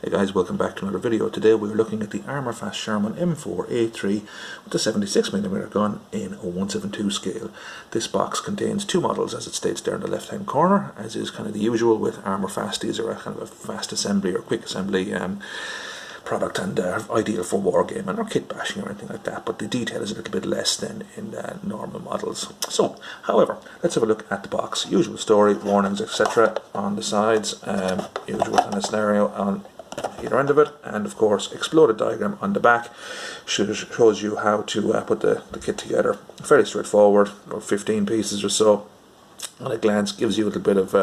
Hey guys, welcome back to another video. Today we're looking at the Armourfast Sherman M4A3 with a 76mm gun in a 1/72 scale. This box contains two models, as it states there in the left hand corner, as is kind of the usual with Armourfast. These are a kind of a fast assembly or quick assembly product, and ideal for wargaming or kit bashing or anything like that, but the detail is a little bit less than in normal models. So, however, let's have a look at the box. Usual story, warnings, etc. on the sides, usual kind of scenario on either end of it, and of course exploded diagram on the back shows you how to put the kit together. Fairly straightforward, about 15 pieces or so. At a glance gives you a little bit of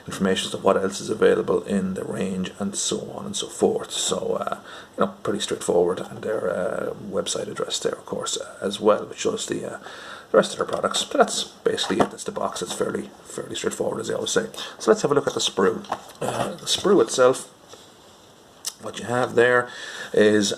information as to what else is available in the range and so on and so forth. So you know, pretty straightforward, and their website address there of course as well, which shows the rest of their products. But that's basically it. That's the box. It's fairly straightforward, as I always say. So let's have a look at the sprue. The sprue itself, what you have there is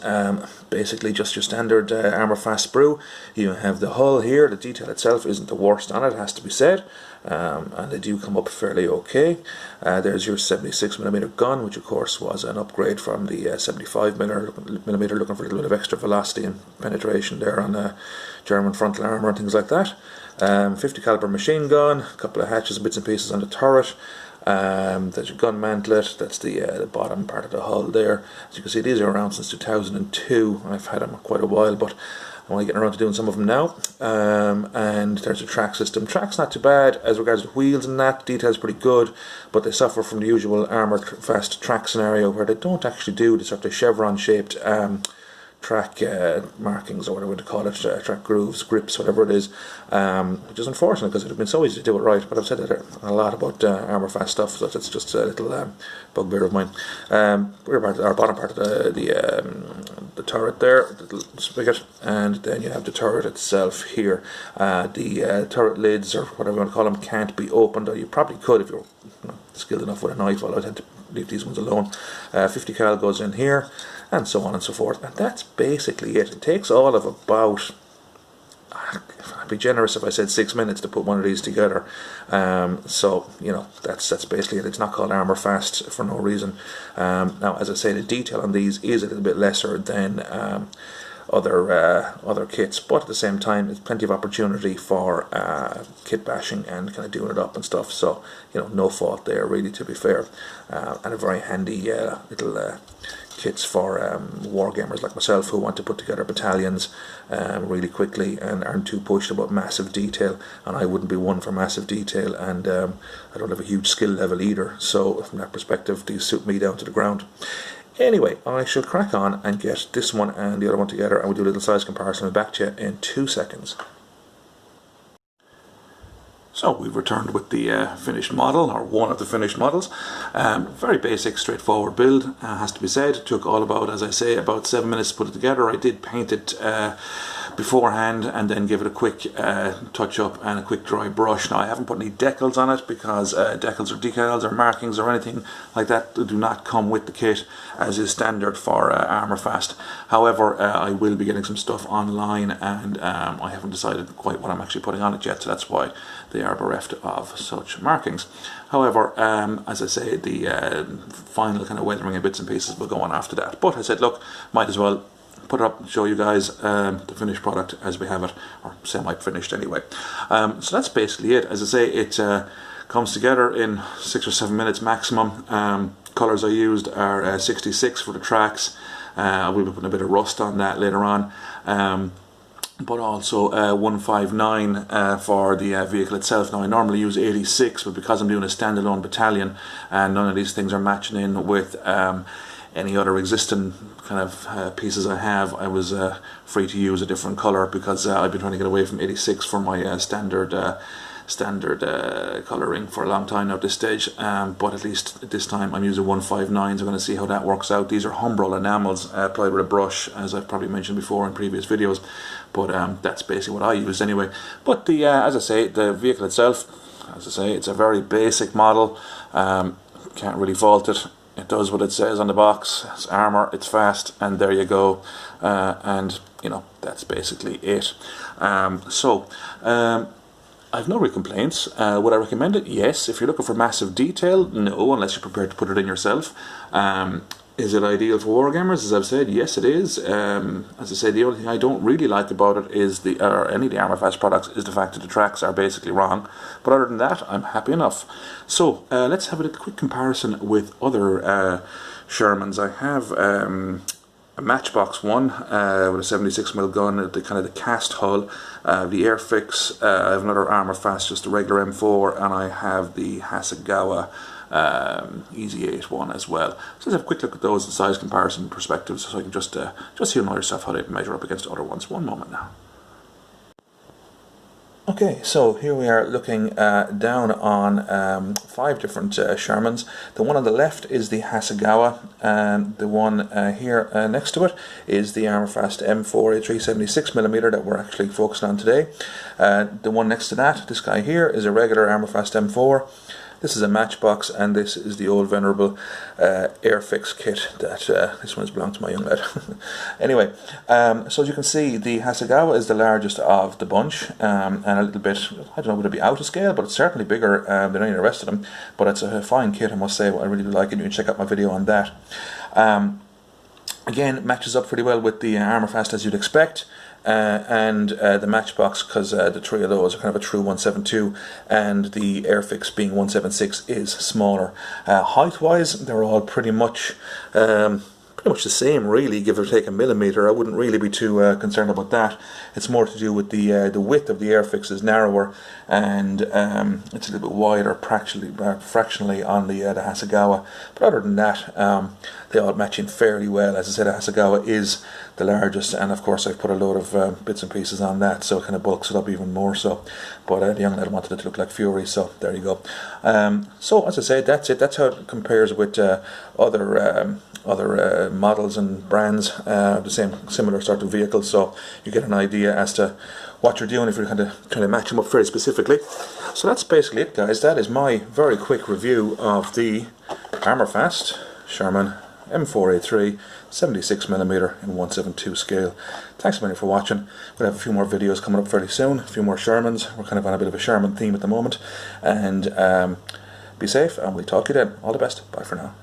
basically just your standard Armourfast sprue. You have the hull here. The detail itself isn't the worst on it, has to be said, and they do come up fairly okay. There's your 76mm gun, which of course was an upgrade from the 75mm, looking for a little bit of extra velocity and penetration there on German frontal armour and things like that. 50 caliber machine gun, a couple of hatches and bits and pieces on the turret. There's your gun mantlet. That's the bottom part of the hull there. As you can see, these are around since 2002. I've had them quite a while, but I'm only getting around to doing some of them now. And there's a track system. Track's not too bad as regards to wheels and that. Detail's pretty good, but they suffer from the usual Armourfast track scenario where they don't actually do the sort of chevron shaped track markings, or whatever to call it, track grooves, grips, whatever it is, which is unfortunate because it would have been so easy to do it right. But I've said a lot about Armourfast stuff, so that's just a little bugbear of mine. Our bottom part of the turret there, the little spigot, and then you have the turret itself here. The turret lids, or whatever you want to call them, can't be opened, or you probably could if you're skilled enough with a knife, although I tend to leave these ones alone. 50 cal goes in here, and so on and so forth, and that's basically it. It takes all of about, I'd be generous if I said 6 minutes to put one of these together. So you know, that's basically it. It's not called Armourfast for no reason. Now, as I say, the detail on these is a little bit lesser than other kits, but at the same time it's plenty of opportunity for kit bashing and kind of doing it up and stuff, so you know, no fault there really, to be fair. And a very handy little kits for wargamers like myself who want to put together battalions really quickly and aren't too pushed about massive detail, and I wouldn't be one for massive detail, and I don't have a huge skill level either, so from that perspective these suit me down to the ground. Anyway, I shall crack on and get this one and the other one together, and we'll do a little size comparison. I'll be back to you in 2 seconds. So we've returned with the finished model, or one of the finished models. Very basic, straightforward build, has to be said. It took all about, as I say, about 7 minutes to put it together. I did paint it beforehand and then give it a quick touch up and a quick dry brush. Now I haven't put any decals on it because decals or decals or markings or anything like that do not come with the kit, as is standard for Armourfast. However, I will be getting some stuff online, and I haven't decided quite what I'm actually putting on it yet, so that's why they are bereft of such markings. However, as I say, the final kind of weathering and bits and pieces will go on after that. But I said, look, might as well put it up and show you guys the finished product as we have it, or semi-finished anyway. So that's basically it. As I say, it comes together in 6 or 7 minutes maximum. Colours I used are 66 for the tracks. I will be putting a bit of rust on that later on. But also 159 for the vehicle itself. Now I normally use 86, but because I'm doing a standalone battalion and none of these things are matching in with any other existing kind of pieces I have, I was free to use a different colour, because I've been trying to get away from 86 for my standard colouring for a long time now at this stage, but at least this time I'm using 159s. I'm going to see how that works out. These are Humbrol enamels applied with a brush, as I've probably mentioned before in previous videos, but that's basically what I used anyway. But the as I say, the vehicle itself, as I say, it's a very basic model. Can't really fault it. It does what it says on the box. It's armour, it's fast, and there you go. And you know, that's basically it. I've no real complaints. Would I recommend it? Yes. If you're looking for massive detail, no, unless you're prepared to put it in yourself. Is it ideal for wargamers? As I've said, yes it is. As I say, the only thing I don't really like about it is or any of the Armourfast products is the fact that the tracks are basically wrong. But other than that, I'm happy enough. So let's have a quick comparison with other Shermans. I have a Matchbox one with a 76mm gun, the kind of the cast hull, the Airfix. I have another Armourfast, just a regular M4, and I have the Hasegawa Easy 8 one as well. So let's have a quick look at those, the size comparison perspectives, so I can just you know yourself how they measure up against other ones. One moment now. Okay, so here we are looking down on 5 different Shermans. The one on the left is the Hasegawa, and the one here next to it is the Armourfast M4 A3 76mm that we're actually focusing on today. The one next to that, this guy here, is a regular Armourfast M4. This is a Matchbox, and this is the old venerable Airfix kit that this one's belonged to my young lad. Anyway, so as you can see, the Hasegawa is the largest of the bunch, and a little bit, I don't know, would it be out of scale, but it's certainly bigger than any of the rest of them. But it's a fine kit, I must say. I really do like it. You can check out my video on that. Again, matches up pretty well with the Armourfast, as you'd expect. And the Matchbox, because the 3 of those are kind of a true 172, and the Airfix being 176 is smaller. Height wise, they're all pretty much the same, really, give or take a millimetre. I wouldn't really be too concerned about that. It's more to do with the width of the Airfix is narrower, and it's a little bit wider fractionally on the Hasegawa. But other than that, they all match in fairly well. As I said, the Hasegawa is the largest, and of course I've put a load of bits and pieces on that, so it kind of bulks it up even more so. But the young lad wanted it to look like Fury, so there you go. So as I say, that's it. That's how it compares with other models and brands, the same similar sort of vehicles, so you get an idea as to what you're doing if you're kind of trying to match them up very specifically. So that's basically it, guys. That is my very quick review of the Armourfast Sherman M4A3 76mm in 1/72 scale. Thanks a million for watching. We'll have a few more videos coming up fairly soon, a few more Shermans. We're kind of on a bit of a Sherman theme at the moment, and be safe, and we'll talk to you then. All the best. Bye for now.